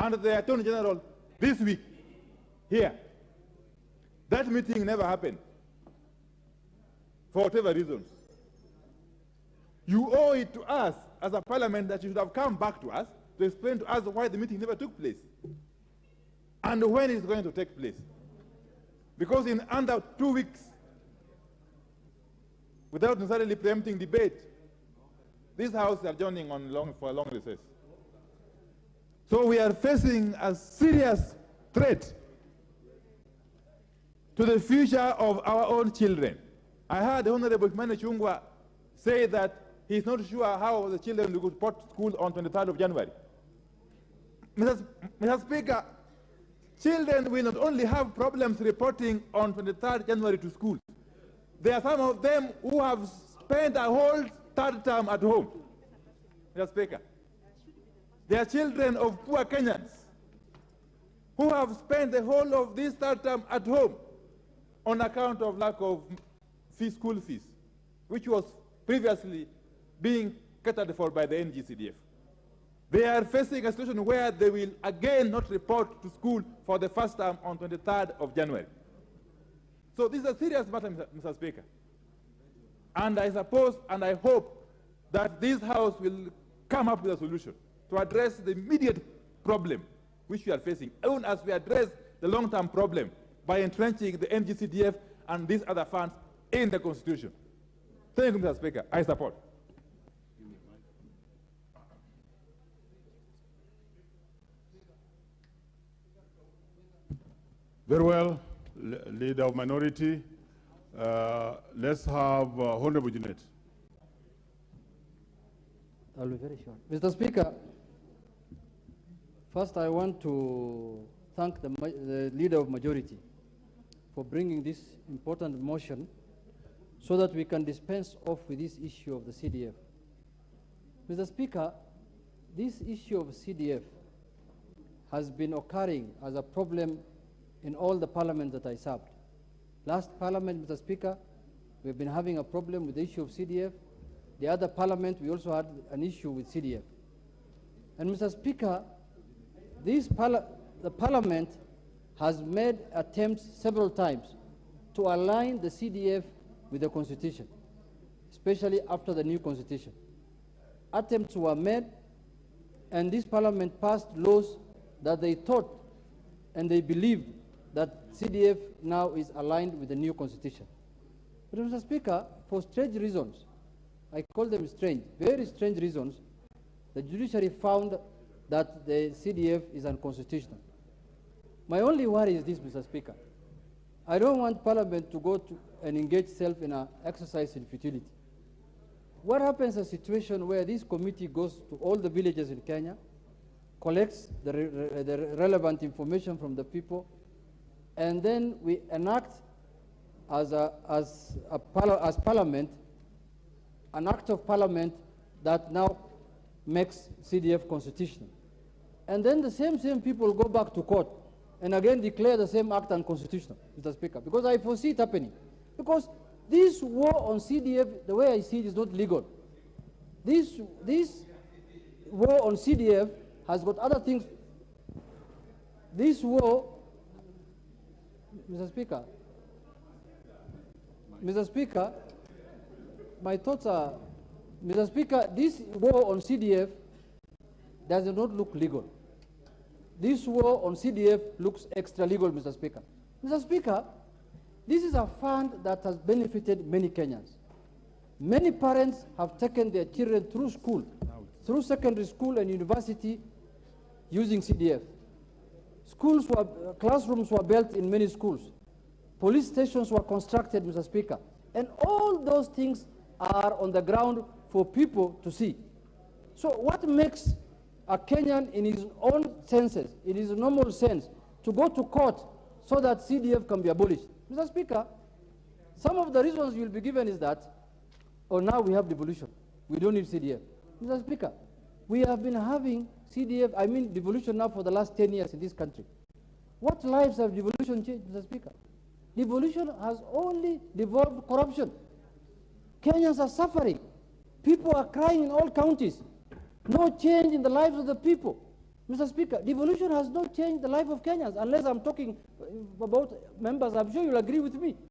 and the Attorney General this week here. That meeting never happened, for whatever reasons. You owe it to us as a parliament that you should have come back to us to explain to us why the meeting never took place and when it's going to take place. Because in under 2 weeks, without necessarily preempting debate, this House is adjourning for a long recess. So we are facing a serious threat to the future of our own children. I heard Honorable Kimani Ichung'wah say that he's not sure how the children will go to school on 23rd of January. Mr. Speaker, children will not only have problems reporting on 23rd January to school. There are some of them who have spent a whole third term at home. Mr. Speaker, they are children of poor Kenyans who have spent the whole of this third term at home on account of lack of school fees, which was previously being catered for by the NGCDF. They are facing a situation where they will again not report to school for the first time on 23rd of January. So this is a serious matter, Mr. Speaker. And I suppose and I hope that this House will come up with a solution to address the immediate problem which we are facing, even as we address the long-term problem by entrenching the NGCDF and these other funds in the Constitution. Thank you, Mr. Speaker. I support. Very well, Leader of Minority. Let's have Honorable Jeanette. I'll be very short. Mr. Speaker, first I want to thank the Leader of Majority for bringing this important motion so that we can dispense off with this issue of the CDF. Mr. Speaker, this issue of CDF has been occurring as a problem in all the parliaments that I served. Last parliament, Mr. Speaker, we've been having a problem with the issue of CDF. The other parliament, we also had an issue with CDF. And Mr. Speaker, the parliament has made attempts several times to align the CDF with the Constitution, especially after the new Constitution. Attempts were made, and this parliament passed laws that they thought and they believed that CDF now is aligned with the new Constitution. But Mr. Speaker, for strange reasons, I call them strange, very strange reasons, the judiciary found that the CDF is unconstitutional. My only worry is this, Mr. Speaker. I don't want Parliament to go to and engage itself in an exercise in futility. What happens in a situation where this committee goes to all the villages in Kenya, collects the relevant information from the people, and then we enact as Parliament an act of Parliament that now makes CDF constitutional. And then the same people go back to court and again declare the same act unconstitutional, Mr. Speaker, because I foresee it happening. Because this war on CDF, the way I see it, is not legal. This war on CDF has got other things. This war, Mr. Speaker, my thoughts are, Mr. Speaker, this war on CDF does not look legal. This war on CDF looks extra legal, Mr. Speaker. Mr. Speaker, this is a fund that has benefited many Kenyans. Many parents have taken their children through school, through secondary school and university using CDF. Classrooms were built in many schools. Police stations were constructed, Mr. Speaker. And all those things are on the ground for people to see. So what makes a Kenyan in his own senses, in his normal sense, to go to court so that CDF can be abolished? Mr. Speaker, some of the reasons you'll be given is that, oh, now we have devolution. We don't need CDF. Mr. Speaker, we have been having CDF, I mean devolution now for the last 10 years in this country. What lives have devolution changed, Mr. Speaker? Devolution has only devolved corruption. Kenyans are suffering. People are crying in all counties. No change in the lives of the people. Mr. Speaker, devolution has not changed the life of Kenyans, unless I'm talking about members. I'm sure you'll agree with me.